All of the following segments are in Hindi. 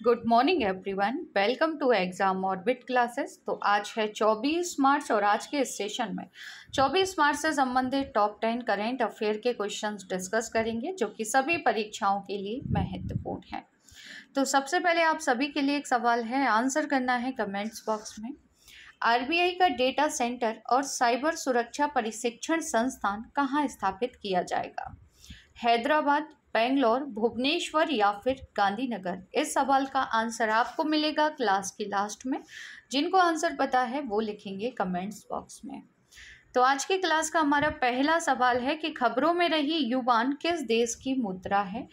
Good morning everyone, welcome to exam orbit classes. तो आज है 24 मार्च और आज के इस सेशन में 24 मार्च से संबंधित टॉप 10 करेंट अफेयर के क्वेश्चंस डिस्कस करेंगे जो कि सभी परीक्षाओं के लिए महत्वपूर्ण है। तो सबसे पहले आप सभी के लिए एक सवाल है, आंसर करना है कमेंट्स बॉक्स में। आरबीआई का डेटा सेंटर और साइबर सुरक्षा प्रशिक्षण संस्थान कहाँ स्थापित किया जाएगा? हैदराबाद, बेंगलोर, भुवनेश्वर या फिर गांधीनगर? इस सवाल का आंसर आपको मिलेगा क्लास की लास्ट में। जिनको आंसर पता है वो लिखेंगे कमेंट्स बॉक्स में। तो आज की क्लास का हमारा पहला सवाल है कि खबरों में रही युवान किस देश की मुद्रा है?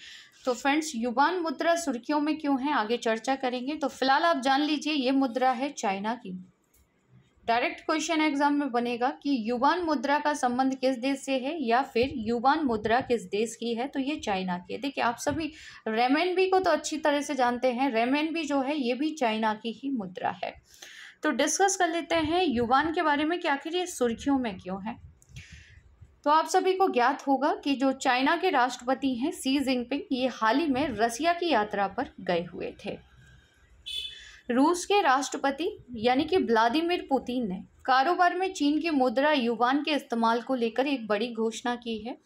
तो फ्रेंड्स, युवान मुद्रा सुर्खियों में क्यों है, आगे चर्चा करेंगे। तो फिलहाल आप जान लीजिए ये मुद्रा है चाइना की। डायरेक्ट क्वेश्चन एग्जाम में बनेगा कि युवान मुद्रा का संबंध किस देश से है या फिर युवान मुद्रा किस देश की है? तो ये चाइना की है। देखिए, आप सभी रेमेनबी को तो अच्छी तरह से जानते हैं, रेमेनबी जो है ये भी चाइना की ही मुद्रा है। तो डिस्कस कर लेते हैं युवान के बारे में कि आखिर ये सुर्खियों में क्यों है। तो आप सभी को ज्ञात होगा कि जो चाइना के राष्ट्रपति हैं शी जिनपिंग, ये हाल ही में रसिया की यात्रा पर गए हुए थे। रूस के राष्ट्रपति यानी कि व्लादिमीर पुतिन ने कारोबार में चीन की मुद्रा युवान के इस्तेमाल को लेकर एक बड़ी घोषणा की है।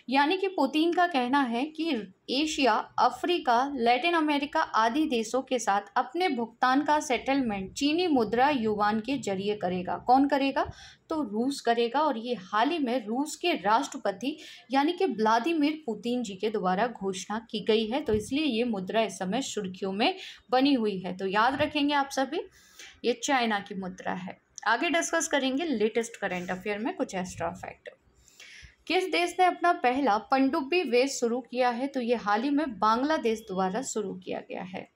यानी कि पुतिन का कहना है कि एशिया, अफ्रीका, लैटिन अमेरिका आदि देशों के साथ अपने भुगतान का सेटलमेंट चीनी मुद्रा युवान के जरिए करेगा। कौन करेगा? तो रूस करेगा। और ये हाल ही में रूस के राष्ट्रपति यानी कि व्लादिमीर पुतिन जी के द्वारा घोषणा की गई है। तो इसलिए ये मुद्रा इस समय सुर्खियों में बनी हुई है। तो याद रखेंगे आप सभी, ये चाइना की मुद्रा है। आगे डिस्कस करेंगे लेटेस्ट करंट अफेयर में कुछ एक्स्ट्रा फैक्ट। किस देश ने अपना पहला पनडुब्बी वेश शुरू किया है? तो ये हाल ही में बांग्लादेश द्वारा शुरू किया गया है।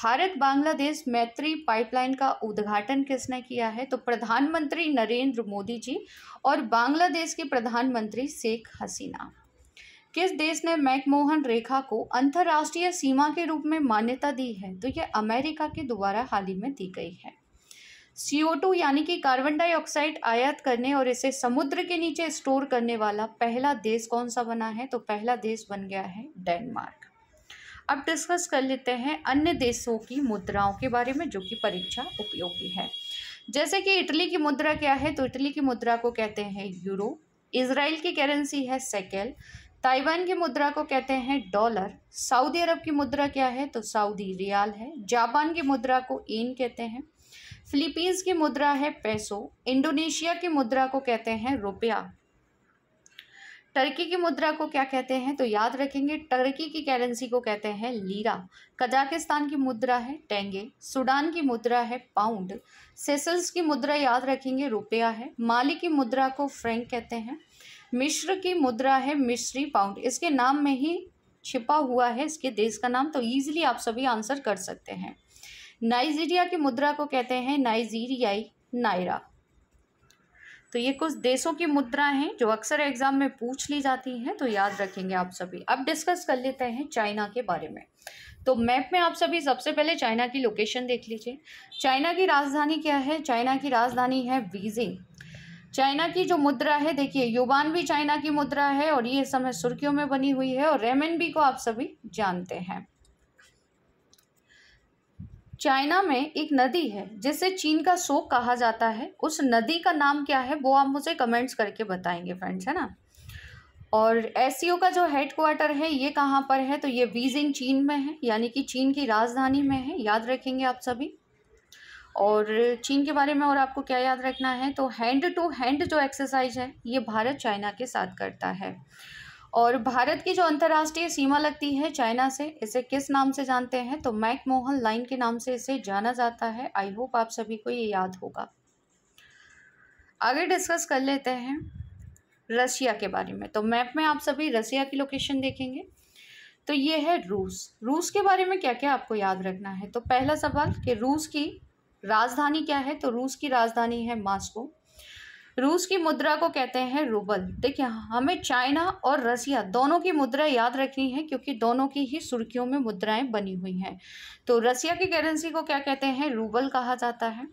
भारत बांग्लादेश मैत्री पाइपलाइन का उद्घाटन किसने किया है? तो प्रधानमंत्री नरेंद्र मोदी जी और बांग्लादेश की प्रधानमंत्री शेख हसीना। किस देश ने मैकमोहन रेखा को अंतर्राष्ट्रीय सीमा के रूप में मान्यता दी है? तो ये अमेरिका के द्वारा हाल ही में दी गई है। CO2 यानी कि कार्बन डाइऑक्साइड आयात करने और इसे समुद्र के नीचे स्टोर करने वाला पहला देश कौन सा बना है? तो पहला देश बन गया है डेनमार्क। अब डिस्कस कर लेते हैं अन्य देशों की मुद्राओं के बारे में जो कि परीक्षा उपयोगी है। जैसे कि इटली की मुद्रा क्या है? तो इटली की मुद्रा को कहते हैं यूरो। इजराइल की करेंसी है शेकेल। ताइवान की मुद्रा को कहते हैं डॉलर। सऊदी अरब की मुद्रा क्या है? तो सऊदी रियाल है। जापान की मुद्रा को येन कहते हैं। फिलीपींस की मुद्रा है पेसो। इंडोनेशिया की मुद्रा को कहते हैं रुपया। टर्की की मुद्रा को क्या कहते हैं? तो याद रखेंगे, टर्की की करेंसी को कहते हैं लीरा। कजाकिस्तान की मुद्रा है टेंगे। सूडान की मुद्रा है पाउंड। सेशल्स की मुद्रा याद रखेंगे रुपया है। माली की मुद्रा को फ्रैंक कहते हैं। मिस्र की मुद्रा है मिस्री पाउंड। इसके नाम में ही छिपा हुआ है इसके देश का नाम, तो ईजिली आप सभी आंसर कर सकते हैं। नाइजीरिया की मुद्रा को कहते हैं नाइजीरियाई नायरा। तो ये कुछ देशों की मुद्रा हैं जो अक्सर एग्जाम में पूछ ली जाती हैं, तो याद रखेंगे आप सभी। अब डिस्कस कर लेते हैं चाइना के बारे में। तो मैप में आप सभी सबसे पहले चाइना की लोकेशन देख लीजिए। चाइना की राजधानी क्या है? चाइना की राजधानी है बीजिंग। चाइना की जो मुद्रा है, देखिए युवान भी चाइना की मुद्रा है और ये इस समय सुर्खियों में बनी हुई है। और रेमेनबी को आप सभी जानते हैं। चाइना में एक नदी है जिसे चीन का शोक कहा जाता है। उस नदी का नाम क्या है वो आप मुझे कमेंट्स करके बताएंगे फ्रेंड्स, है ना। और एससीओ का जो हेडक्वार्टर है ये कहाँ पर है? तो ये बीजिंग चीन में है, यानी कि चीन की राजधानी में है। याद रखेंगे आप सभी। और चीन के बारे में और आपको क्या याद रखना है? तो हैंड टू हैंड जो एक्सरसाइज है ये भारत चाइना के साथ करता है। और भारत की जो अंतर्राष्ट्रीय सीमा लगती है चाइना से, इसे किस नाम से जानते हैं? तो मैकमोहन लाइन के नाम से इसे जाना जाता है। आई होप आप सभी को ये याद होगा। आगे डिस्कस कर लेते हैं रशिया के बारे में। तो मैप में आप सभी रशिया की लोकेशन देखेंगे। तो ये है रूस। रूस के बारे में क्या क्या आपको याद रखना है? तो पहला सवाल कि रूस की राजधानी क्या है? तो रूस की राजधानी है मॉस्को। रूस की मुद्रा को कहते हैं रूबल। देखिए, हमें चाइना और रसिया दोनों की मुद्रा याद रखनी है क्योंकि दोनों की ही सुर्खियों में मुद्राएं बनी हुई हैं। तो रसिया की करेंसी को क्या कहते हैं? रूबल कहा जाता है।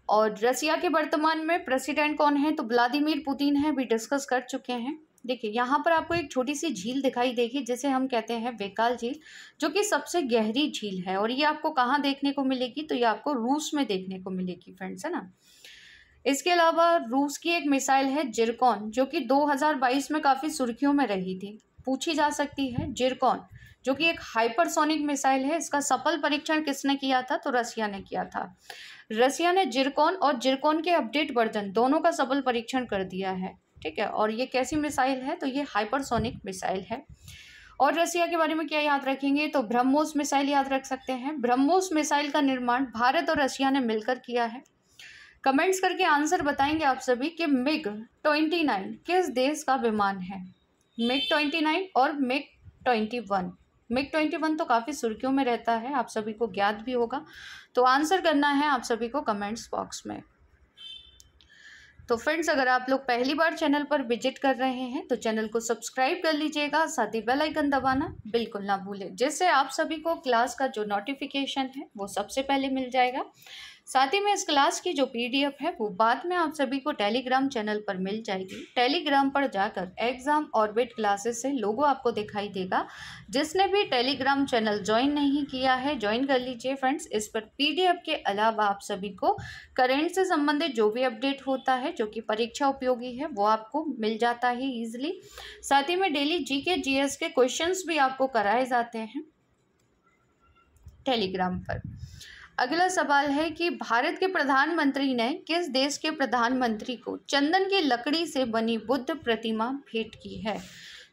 और रसिया के वर्तमान में प्रेसिडेंट कौन है? तो व्लादिमीर पुतिन है, भी डिस्कस कर चुके हैं। देखिए यहाँ पर आपको एक छोटी सी झील दिखाई देगी जिसे हम कहते हैं बैकाल झील, जो कि सबसे गहरी झील है। और ये आपको कहाँ देखने को मिलेगी, तो ये आपको रूस में देखने को मिलेगी फ्रेंड्स, है ना। इसके अलावा रूस की एक मिसाइल है जिरकॉन, जो कि 2022 में काफ़ी सुर्खियों में रही थी, पूछी जा सकती है। जिरकॉन जो कि एक हाइपरसोनिक मिसाइल है, इसका सफल परीक्षण किसने किया था, तो रसिया ने किया था। रसिया ने जिरकॉन और जिरकॉन के अपडेट वर्जन दोनों का सफल परीक्षण कर दिया है, ठीक है। और ये कैसी मिसाइल है, तो ये हाइपरसोनिक मिसाइल है। और रसिया के बारे में क्या याद रखेंगे, तो ब्रह्मोस मिसाइल याद रख सकते हैं। ब्रह्मोस मिसाइल का निर्माण भारत और रसिया ने मिलकर किया है। कमेंट्स करके आंसर बताएंगे आप सभी कि मिग 29 किस देश का विमान है। मिग 29 और मिग 21। मिग 21 तो काफ़ी सुर्खियों में रहता है, आप सभी को ज्ञात भी होगा, तो आंसर करना है आप सभी को कमेंट्स बॉक्स में। तो फ्रेंड्स, अगर आप लोग पहली बार चैनल पर विजिट कर रहे हैं तो चैनल को सब्सक्राइब कर लीजिएगा, साथ ही बेल आइकन दबाना बिल्कुल ना भूलें, जिससे आप सभी को क्लास का जो नोटिफिकेशन है वो सबसे पहले मिल जाएगा। साथ ही में इस क्लास की जो पीडीएफ है वो बाद में आप सभी को टेलीग्राम चैनल पर मिल जाएगी। टेलीग्राम पर जाकर एग्जाम ऑर्बिट क्लासेस से लोगो आपको दिखाई देगा। जिसने भी टेलीग्राम चैनल ज्वाइन नहीं किया है, ज्वाइन कर लीजिए फ्रेंड्स। इस पर पीडीएफ के अलावा आप सभी को करंट से संबंधित जो भी अपडेट होता है जो कि परीक्षा उपयोगी है वो आपको मिल जाता है ईजिली। साथ ही में डेली जीके जीएस के क्वेश्चंस भी आपको कराए जाते हैं टेलीग्राम पर। अगला सवाल है कि भारत के प्रधानमंत्री ने किस देश के प्रधानमंत्री को चंदन की लकड़ी से बनी बुद्ध प्रतिमा भेंट की है।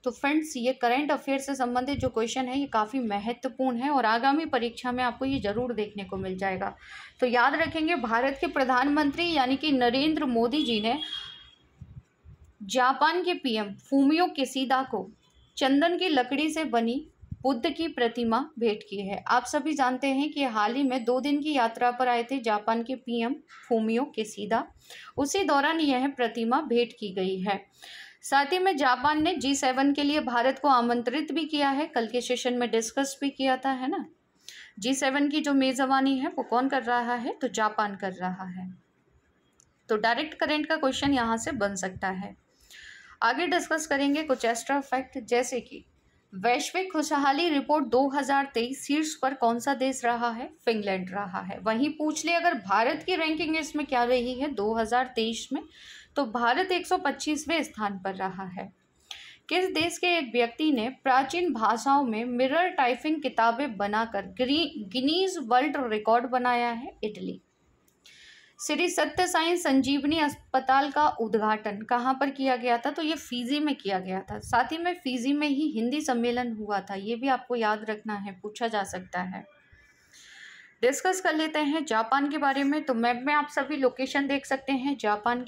तो फ्रेंड्स, ये करंट अफेयर से संबंधित जो क्वेश्चन है ये काफ़ी महत्वपूर्ण है और आगामी परीक्षा में आपको ये जरूर देखने को मिल जाएगा। तो याद रखेंगे, भारत के प्रधानमंत्री यानी कि नरेंद्र मोदी जी ने जापान के पीएम फूमियो किशिदा को चंदन की लकड़ी से बनी बुद्ध की प्रतिमा भेंट की है। आप सभी जानते हैं कि हाल ही में 2 दिन की यात्रा पर आए थे जापान के पीएम फूमियो किशिदा, उसी दौरान यह प्रतिमा भेंट की गई है। साथ ही में जापान ने G7 के लिए भारत को आमंत्रित भी किया है, कल के सेशन में डिस्कस भी किया था, है ना। G7 की जो मेजबानी है वो कौन कर रहा है, तो जापान कर रहा है। तो डायरेक्ट करंट का क्वेश्चन यहाँ से बन सकता है। आगे डिस्कस करेंगे कुछ एक्स्ट्रा फैक्ट, जैसे कि वैश्विक खुशहाली रिपोर्ट 2023 शीर्ष पर कौन सा देश रहा है, फिनलैंड रहा है। वहीं पूछ ले अगर भारत की रैंकिंग इसमें क्या रही है 2023 में, तो भारत 125वें स्थान पर रहा है। किस देश के एक व्यक्ति ने प्राचीन भाषाओं में मिरर टाइपिंग किताबें बनाकर गिनीज वर्ल्ड रिकॉर्ड बनाया है, इटली। श्री सत्य साई संजीवनी अस्पताल का उद्घाटन कहाँ पर किया गया था, तो ये फिजी में किया गया था। साथ ही में फिजी में ही हिंदी सम्मेलन हुआ था, ये भी आपको याद रखना है, पूछा जा सकता है। डिस्कस कर लेते हैं जापान के बारे में। तो मैप में आप सभी लोकेशन देख सकते हैं जापान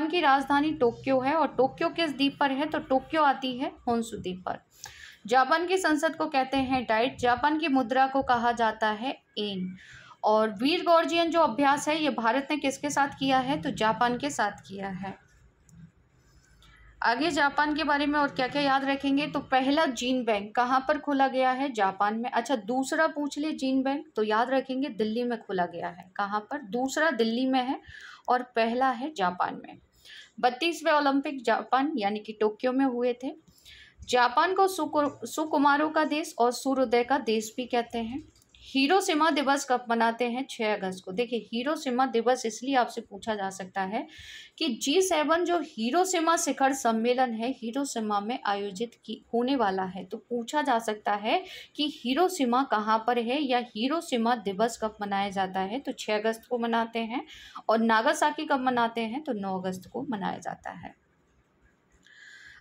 की राजधानी टोक्यो है। और टोक्यो किस द्वीप पर है, तो टोक्यो आती है होन्शु द्वीप पर। जापान की संसद को कहते हैं डाइट। जापान की मुद्रा को कहा जाता है एन। और वीर गॉर्जियन जो अभ्यास है ये भारत ने किसके साथ किया है, तो जापान के साथ किया है। आगे जापान के बारे में और क्या क्या याद रखेंगे, तो पहला जीन बैंक कहाँ पर खोला गया है, जापान में। अच्छा, दूसरा पूछ ले जीन बैंक, तो याद रखेंगे दिल्ली में खोला गया है। कहाँ पर, दूसरा दिल्ली में है और पहला है जापान में। 32वें ओलंपिक जापान यानी कि टोक्यो में हुए थे। जापान को सुकुमारों का देश और सूर्योदय का देश भी कहते हैं। हिरोशिमा दिवस कब मनाते हैं, 6 अगस्त को। देखिए, हिरोशिमा दिवस इसलिए आपसे पूछा जा सकता है कि G7 जो हिरोशिमा शिखर सम्मेलन है हिरोशिमा में आयोजित होने वाला है। तो पूछा जा सकता है कि हिरोशिमा कहाँ पर है या हिरोशिमा दिवस कब मनाया जाता है, तो 6 अगस्त को मनाते हैं। और नागासाकी कब मनाते हैं, तो 9 अगस्त को मनाया जाता है।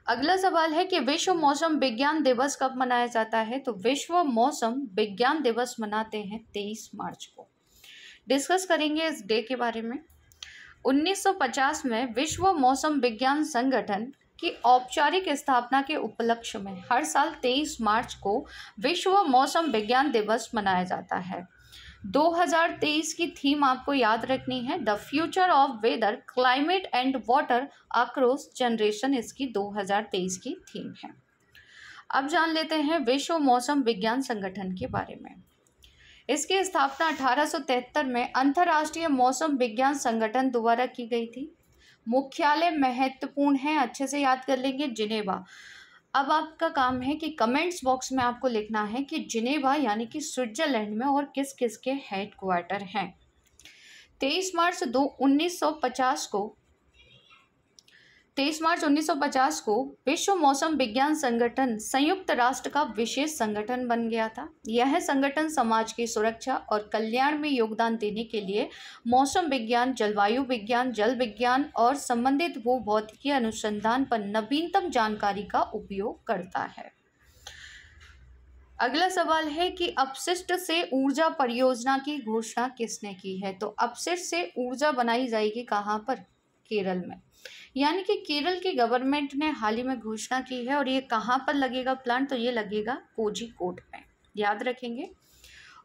अगला सवाल है कि विश्व मौसम विज्ञान दिवस कब मनाया जाता है, तो विश्व मौसम विज्ञान दिवस मनाते हैं 23 मार्च को। डिस्कस करेंगे इस डे के बारे में। 1950 में विश्व मौसम विज्ञान संगठन की औपचारिक स्थापना के उपलक्ष्य में हर साल 23 मार्च को विश्व मौसम विज्ञान दिवस मनाया जाता है। 2023 की थीम आपको याद रखनी है, the future of weather climate and water across generation, इसकी 2023 की थीम है। अब जान लेते हैं विश्व मौसम विज्ञान संगठन के बारे में। इसकी स्थापना 1873 में अंतर्राष्ट्रीय मौसम विज्ञान संगठन द्वारा की गई थी। मुख्यालय महत्वपूर्ण है, अच्छे से याद कर लेंगे, जिनेवा। अब आपका काम है कि कमेंट्स बॉक्स में आपको लिखना है कि जिनेवा यानी कि स्विट्जरलैंड में और किस किस के हेडक्वार्टर हैं। 23 मार्च 1950 को विश्व मौसम विज्ञान संगठन संयुक्त राष्ट्र का विशेष संगठन बन गया था। यह संगठन समाज की सुरक्षा और कल्याण में योगदान देने के लिए मौसम विज्ञान, जलवायु विज्ञान, जल विज्ञान और संबंधित भूभौतिकीय अनुसंधान पर नवीनतम जानकारी का उपयोग करता है। अगला सवाल है कि अपशिष्ट से ऊर्जा परियोजना की घोषणा किसने की है? तो अपशिष्ट से ऊर्जा बनाई जाएगी कहाँ पर? केरल में। यानी कि केरल की गवर्नमेंट ने हाल ही में घोषणा की है। और ये कहाँ पर लगेगा प्लांट? तो ये लगेगा कोझिकोड में, याद रखेंगे।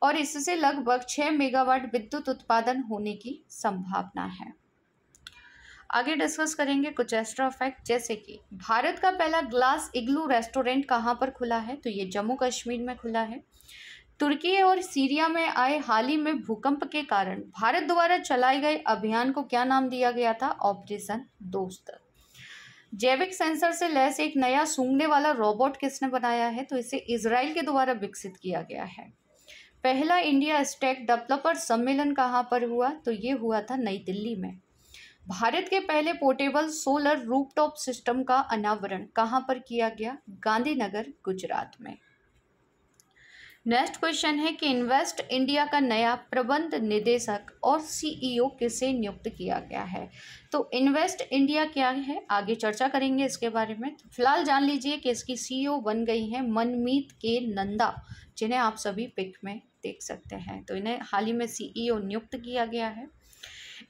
और इससे लगभग 6 मेगावाट विद्युत उत्पादन होने की संभावना है। आगे डिस्कस करेंगे कुछ एक्स्ट्रा फैक्ट, जैसे कि भारत का पहला ग्लास इग्लू रेस्टोरेंट कहाँ पर खुला है? तो ये जम्मू कश्मीर में खुला है। तुर्की और सीरिया में आए हाल ही में भूकंप के कारण भारत द्वारा चलाए गए अभियान को क्या नाम दिया गया था? ऑपरेशन दोस्त। जैविक सेंसर से लैस एक नया सूंघने वाला रोबोट किसने बनाया है? तो इसे इजराइल के द्वारा विकसित किया गया है। पहला इंडिया स्टैक डेवलपर सम्मेलन कहाँ पर हुआ? तो ये हुआ था नई दिल्ली में। भारत के पहले पोर्टेबल सोलर रूफटॉप सिस्टम का अनावरण कहाँ पर किया गया? गांधीनगर, गुजरात में। नेक्स्ट क्वेश्चन है कि इन्वेस्ट इंडिया का नया प्रबंध निदेशक और सीईओ किसे नियुक्त किया गया है? तो इन्वेस्ट इंडिया क्या है, आगे चर्चा करेंगे इसके बारे में। तो फिलहाल जान लीजिए कि इसकी सीईओ बन गई हैं मनमीत के नंदा, जिन्हें आप सभी पिक में देख सकते हैं। तो इन्हें हाल ही में सीईओ नियुक्त किया गया है।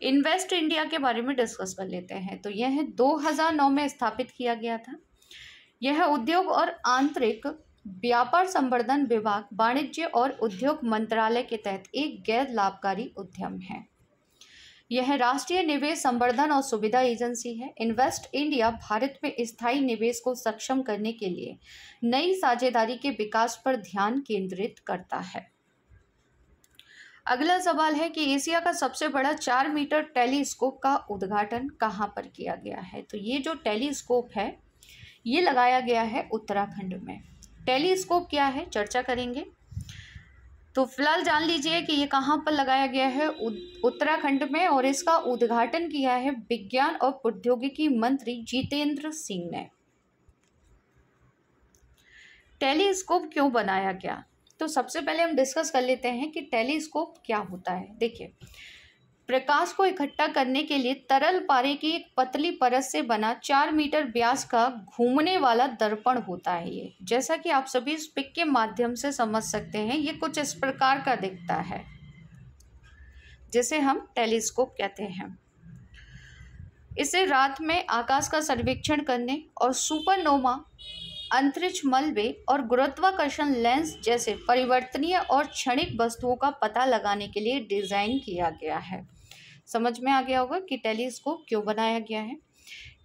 इन्वेस्ट इंडिया के बारे में डिस्कस कर लेते हैं। तो यह 2009 में स्थापित किया गया था। यह उद्योग और आंतरिक व्यापार संवर्धन विभाग, वाणिज्य और उद्योग मंत्रालय के तहत एक गैर लाभकारी उद्यम है। यह राष्ट्रीय निवेश संवर्धन और सुविधा एजेंसी है। इन्वेस्ट इंडिया भारत में स्थायी निवेश को सक्षम करने के लिए नई साझेदारी के विकास पर ध्यान केंद्रित करता है। अगला सवाल है कि एशिया का सबसे बड़ा 4 मीटर टेलीस्कोप का उद्घाटन कहाँ पर किया गया है? तो ये जो टेलीस्कोप है ये लगाया गया है उत्तराखंड में। टेलीस्कोप क्या है, चर्चा करेंगे। तो फिलहाल जान लीजिए कि ये कहाँ पर लगाया गया है? उत्तराखंड में। और इसका उद्घाटन किया है विज्ञान और प्रौद्योगिकी मंत्री जितेंद्र सिंह ने। टेलीस्कोप क्यों बनाया गया? तो सबसे पहले हम डिस्कस कर लेते हैं कि टेलीस्कोप क्या होता है। देखिए, प्रकाश को इकट्ठा करने के लिए तरल पारे की एक पतली परत से बना 4 मीटर व्यास का घूमने वाला दर्पण होता है। ये जैसा कि आप सभी इस पिक के माध्यम से समझ सकते हैं, ये कुछ इस प्रकार का दिखता है, जिसे हम टेलीस्कोप कहते हैं। इसे रात में आकाश का सर्वेक्षण करने और सुपरनोवा, अंतरिक्ष मलबे और गुरुत्वाकर्षण लेंस जैसे परिवर्तनीय और क्षणिक वस्तुओं का पता लगाने के लिए डिजाइन किया गया है। समझ में आ गया होगा कि टेलीस्कोप क्यों बनाया गया है।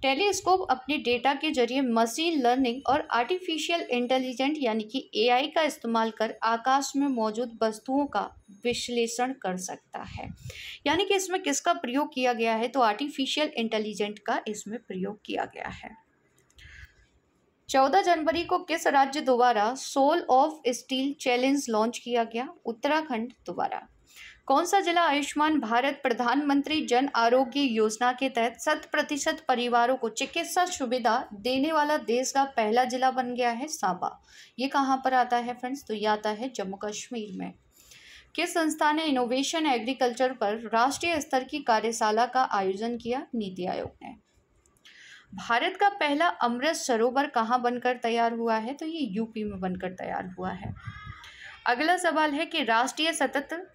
टेलीस्कोप अपने डेटा के जरिए मशीन लर्निंग और आर्टिफिशियल इंटेलिजेंस यानी कि एआई का इस्तेमाल कर आकाश में मौजूद वस्तुओं का विश्लेषण कर सकता है। यानी कि इसमें किसका प्रयोग किया गया है? तो आर्टिफिशियल इंटेलिजेंस का इसमें प्रयोग किया गया है। 14 जनवरी को किस राज्य द्वारा soul of steel challenge launch किया गया? उत्तराखंड द्वारा। कौन सा जिला आयुष्मान भारत प्रधानमंत्री जन आरोग्य योजना के तहत 100% परिवारों को चिकित्सा सुविधा देने वाला देश का पहला जिला बन गया है? सांबा। ये कहाँ पर आता है फ्रेंड्स? तो ये आता है जम्मू कश्मीर में। किस संस्था ने इनोवेशन एग्रीकल्चर पर राष्ट्रीय स्तर की कार्यशाला का आयोजन किया? नीति आयोग ने। भारत का पहला अमृत सरोवर कहाँ बनकर तैयार हुआ है? तो ये यूपी में बनकर तैयार हुआ है। अगला सवाल है कि राष्ट्रीय सतत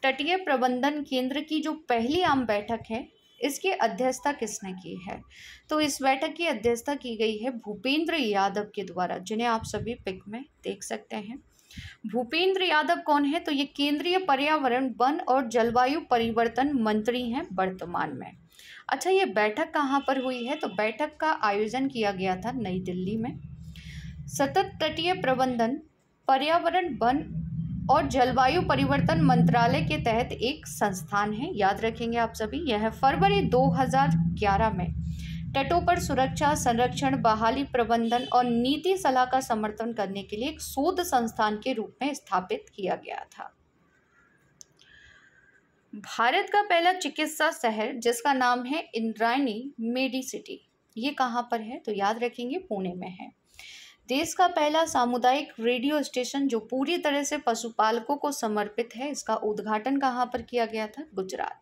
तटीय प्रबंधन केंद्र की जो पहली आम बैठक है, इसकी अध्यक्षता किसने की है? तो इस बैठक की अध्यक्षता की गई है भूपेंद्र यादव के द्वारा, जिन्हें आप सभी पिक में देख सकते हैं। भूपेंद्र यादव कौन है? तो ये केंद्रीय पर्यावरण, वन और जलवायु परिवर्तन मंत्री हैं वर्तमान में। अच्छा, ये बैठक कहाँ पर हुई है? तो बैठक का आयोजन किया गया था नई दिल्ली में। सतत तटीय प्रबंधन, पर्यावरण, वन और जलवायु परिवर्तन मंत्रालय के तहत एक संस्थान है, याद रखेंगे आप सभी। यह फरवरी 2011 में तटों पर सुरक्षा, संरक्षण, बहाली, प्रबंधन और नीति सलाह का समर्थन करने के लिए एक शोध संस्थान के रूप में स्थापित किया गया था। भारत का पहला चिकित्सा शहर जिसका नाम है इंद्रायणी मेडिसिटी, ये कहाँ पर है? तो याद रखेंगे पुणे में है। देश का पहला सामुदायिक रेडियो स्टेशन जो पूरी तरह से पशुपालकों को समर्पित है, इसका उद्घाटन कहाँ पर किया गया था? गुजरात।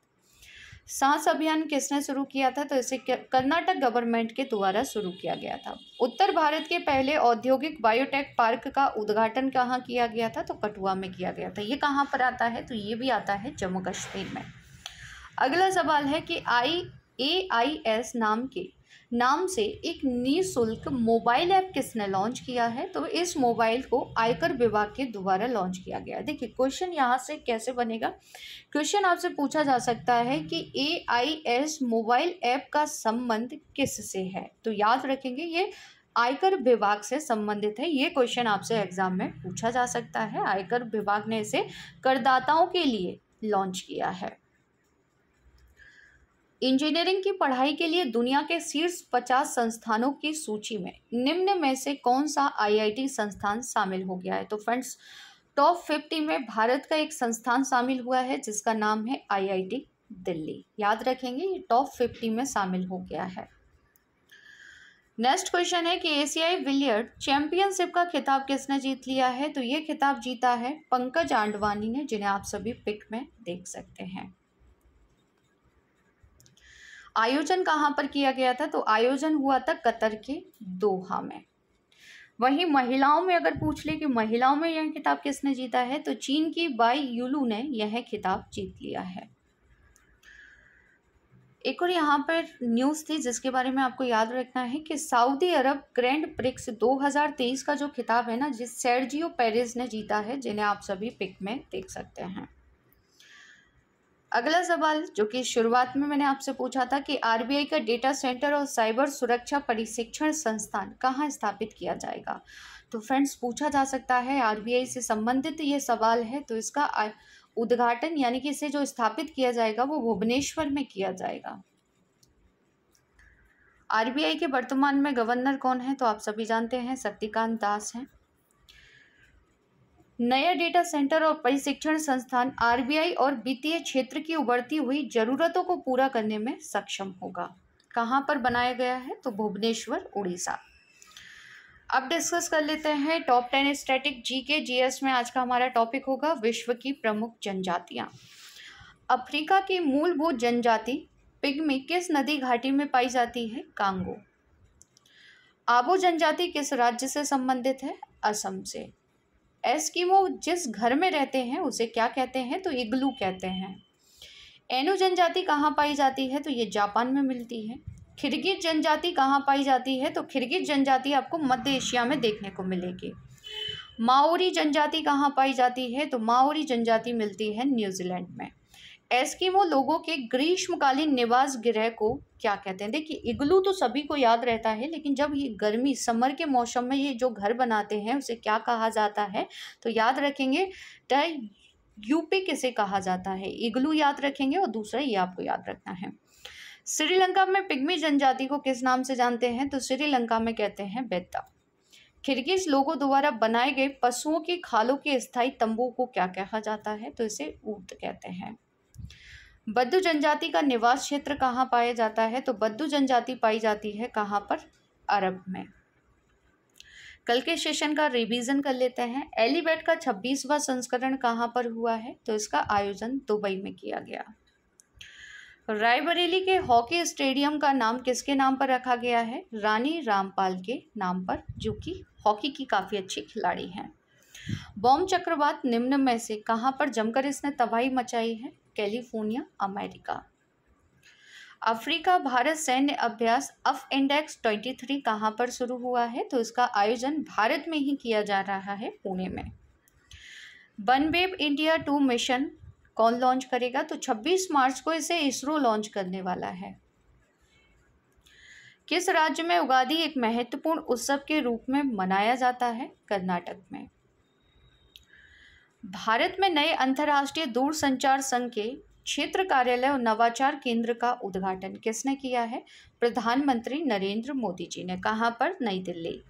सांस अभियान किसने शुरू किया था? तो इसे कर्नाटक गवर्नमेंट के द्वारा शुरू किया गया था। उत्तर भारत के पहले औद्योगिक बायोटेक पार्क का उद्घाटन कहाँ किया गया था? तो कठुआ में किया गया था। ये कहाँ पर आता है? तो ये भी आता है जम्मू कश्मीर में। अगला सवाल है कि AIS नाम से एक निःशुल्क मोबाइल ऐप किसने लॉन्च किया है? तो इस मोबाइल को आयकर विभाग के द्वारा लॉन्च किया गया है। देखिए क्वेश्चन यहाँ से कैसे बनेगा, क्वेश्चन आपसे पूछा जा सकता है कि AIS मोबाइल ऐप का संबंध किससे है? तो याद रखेंगे ये आयकर विभाग से संबंधित है। ये क्वेश्चन आपसे एग्जाम में पूछा जा सकता है। आयकर विभाग ने इसे करदाताओं के लिए लॉन्च किया है। इंजीनियरिंग की पढ़ाई के लिए दुनिया के शीर्ष 50 संस्थानों की सूची में निम्न में से कौन सा IIT संस्थान शामिल हो गया है? तो फ्रेंड्स टॉप 50 में भारत का एक संस्थान शामिल हुआ है जिसका नाम है IIT दिल्ली। याद रखेंगे ये टॉप 50 में शामिल हो गया है। नेक्स्ट क्वेश्चन है कि एशियाई बिलियर्ड चैंपियनशिप का खिताब किसने जीत लिया है? तो ये खिताब जीता है पंकज आडवाणी ने, जिन्हें आप सभी पिक में देख सकते हैं। आयोजन कहाँ पर किया गया था? तो आयोजन हुआ था कतर के दोहा में। वहीं महिलाओं में अगर पूछ ले कि महिलाओं में यह खिताब किसने जीता है, तो चीन की बाई युलू ने यह खिताब जीत लिया है। एक और यहाँ पर न्यूज़ थी जिसके बारे में आपको याद रखना है कि सऊदी अरब ग्रैंड प्रिक्स 2023 का जो खिताब है ना, जिस सर्जियो पेरेज ने जीता है, जिन्हें आप सभी पिक में देख सकते हैं। अगला सवाल जो कि शुरुआत में मैंने आपसे पूछा था कि RBI का डेटा सेंटर और साइबर सुरक्षा प्रशिक्षण संस्थान कहाँ स्थापित किया जाएगा? तो फ्रेंड्स पूछा जा सकता है, RBI से संबंधित ये सवाल है। तो इसका उद्घाटन यानी कि इसे जो स्थापित किया जाएगा वो भुवनेश्वर में किया जाएगा। RBI के वर्तमान में गवर्नर कौन है? तो आप सभी जानते हैं शक्तिकांत दास हैं। नया डेटा सेंटर और प्रशिक्षण संस्थान RBI और वित्तीय क्षेत्र की उभरती हुई जरूरतों को पूरा करने में सक्षम होगा। कहाँ पर बनाया गया है? तो भुवनेश्वर, उड़ीसा। अब डिस्कस कर लेते हैं टॉप 10 स्टैटिक GK GS में। आज का हमारा टॉपिक होगा विश्व की प्रमुख जनजातियाँ। अफ्रीका की मूलभूत जनजाति पिग्मी किस नदी घाटी में पाई जाती है? कांगो। आबो जनजाति किस राज्य से संबंधित है? असम से। एस्किमो जिस घर में रहते हैं उसे क्या कहते हैं? तो इग्लू कहते हैं। एनु जनजाति कहाँ पाई जाती है? तो ये जापान में मिलती है। खिरगिज जनजाति कहाँ पाई जाती है? तो खिरगिज जनजाति आपको मध्य एशिया में देखने को मिलेगी। माओरी जनजाति कहाँ पाई जाती है? तो माओरी जनजाति मिलती है न्यूजीलैंड में। एस्किमो लोगों के ग्रीष्मकालीन निवास गृह को क्या कहते हैं? देखिए इग्लू तो सभी को याद रहता है, लेकिन जब ये गर्मी समर के मौसम में ये जो घर बनाते हैं उसे क्या कहा जाता है? तो याद रखेंगे यूपी किसे कहा जाता है? इग्लू याद रखेंगे। और दूसरा ये आपको याद रखना है, श्रीलंका में पिग्मी जनजाति को किस नाम से जानते हैं? तो श्रीलंका में कहते हैं बेत्ता। किर्गिज लोगों द्वारा बनाए गए पशुओं की खालों के स्थायी तंबू को क्या कहा जाता है? तो इसे ऊंट कहते हैं। बद्दू जनजाति का निवास क्षेत्र कहाँ पाया जाता है? तो बद्दू जनजाति पाई जाती है कहाँ पर? अरब में। कल के सेशन का रिवीजन कर लेते हैं। एलिवेट का 26वां संस्करण कहाँ पर हुआ है? तो इसका आयोजन दुबई में किया गया। रायबरेली के हॉकी स्टेडियम का नाम किसके नाम पर रखा गया है? रानी रामपाल के नाम पर, जो कि हॉकी की काफ़ी अच्छी खिलाड़ी हैं। बॉम्ब चक्रवात निम्न में से कहाँ पर जमकर इसने तबाही मचाई है? California, America. अफ्रीका भारत सैन्य अभ्यास अफ इंडेक्स 23 कहाँ पर शुरू हुआ है? तो इसका आयोजन भारत में ही किया जा रहा है, पुणे में। वनवेव इंडिया 2 मिशन कौन लॉन्च करेगा? तो 26 मार्च को इसे इसरो लॉन्च करने वाला है। किस राज्य में उगादी एक महत्वपूर्ण उत्सव के रूप में मनाया जाता है? कर्नाटक में। भारत में नए अंतर्राष्ट्रीय दूरसंचार संघ के क्षेत्र कार्यालय और नवाचार केंद्र का उद्घाटन किसने किया है? प्रधानमंत्री नरेंद्र मोदी जी ने। कहाँ पर? नई दिल्ली।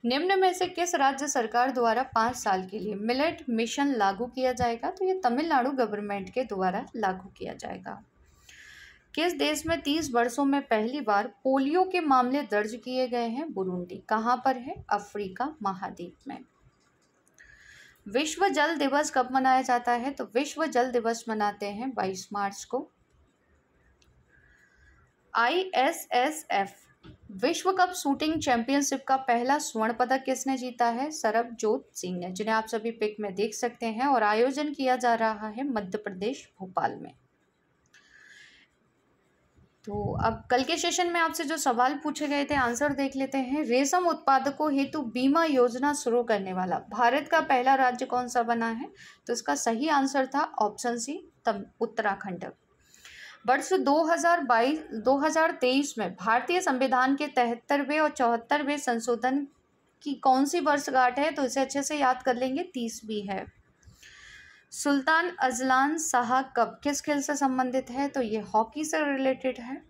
निम्न में से किस राज्य सरकार द्वारा 5 साल के लिए मिलेट मिशन लागू किया जाएगा? तो ये तमिलनाडु गवर्नमेंट के द्वारा लागू किया जाएगा। किस देश में 30 वर्षों में पहली बार पोलियो के मामले दर्ज किए गए हैं? बुरुंडी। कहाँ पर है? अफ्रीका महाद्वीप में। विश्व जल दिवस कब मनाया जाता है? तो विश्व जल दिवस मनाते हैं 22 मार्च को। ISSF विश्व कप शूटिंग चैंपियनशिप का पहला स्वर्ण पदक किसने जीता है? सरबजोत सिंह ने, जिन्हें आप सभी पिक में देख सकते हैं, और आयोजन किया जा रहा है मध्य प्रदेश भोपाल में। तो अब कल के सेशन में आपसे जो सवाल पूछे गए थे आंसर देख लेते हैं। रेशम उत्पादकों हेतु बीमा योजना शुरू करने वाला भारत का पहला राज्य कौन सा बना है? तो इसका सही आंसर था ऑप्शन सी, उत्तराखंड। वर्ष 2023 में भारतीय संविधान के 73वें और 74वें संशोधन की कौन सी वर्षगांठ है? तो इसे अच्छे से याद कर लेंगे, 30वीं है। सुल्तान अजलान शाह कप किस खेल से संबंधित है? तो ये हॉकी से रिलेटेड है।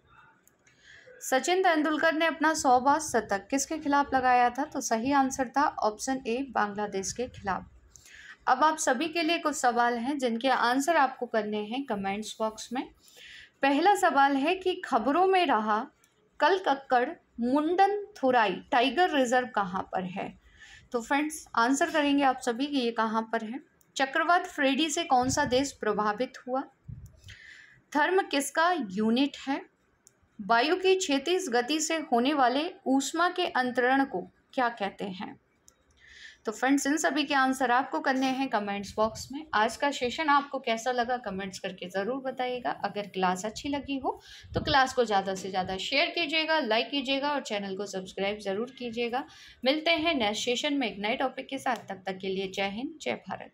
सचिन तेंदुलकर ने अपना 100वां शतक किसके खिलाफ लगाया था? तो सही आंसर था ऑप्शन ए, बांग्लादेश के खिलाफ। अब आप सभी के लिए कुछ सवाल हैं जिनके आंसर आपको करने हैं कमेंट्स बॉक्स में। पहला सवाल है कि खबरों में रहा कलकक्कड़ मुंडन थुराई टाइगर रिजर्व कहाँ पर है? तो फ्रेंड्स आंसर करेंगे आप सभी कि ये कहाँ पर है। चक्रवात फ्रेडी से कौन सा देश प्रभावित हुआ? थर्म किसका यूनिट है? वायु की क्षैतिज गति से होने वाले ऊष्मा के अंतरण को क्या कहते हैं? तो फ्रेंड्स इन सभी के आंसर आपको करने हैं कमेंट्स बॉक्स में। आज का सेशन आपको कैसा लगा कमेंट्स करके ज़रूर बताइएगा। अगर क्लास अच्छी लगी हो तो क्लास को ज़्यादा से ज़्यादा शेयर कीजिएगा, लाइक कीजिएगा और चैनल को सब्सक्राइब ज़रूर कीजिएगा। मिलते हैं नेक्स्ट सेशन में एक नए टॉपिक के साथ। तब तक के लिए जय हिंद, जय भारत।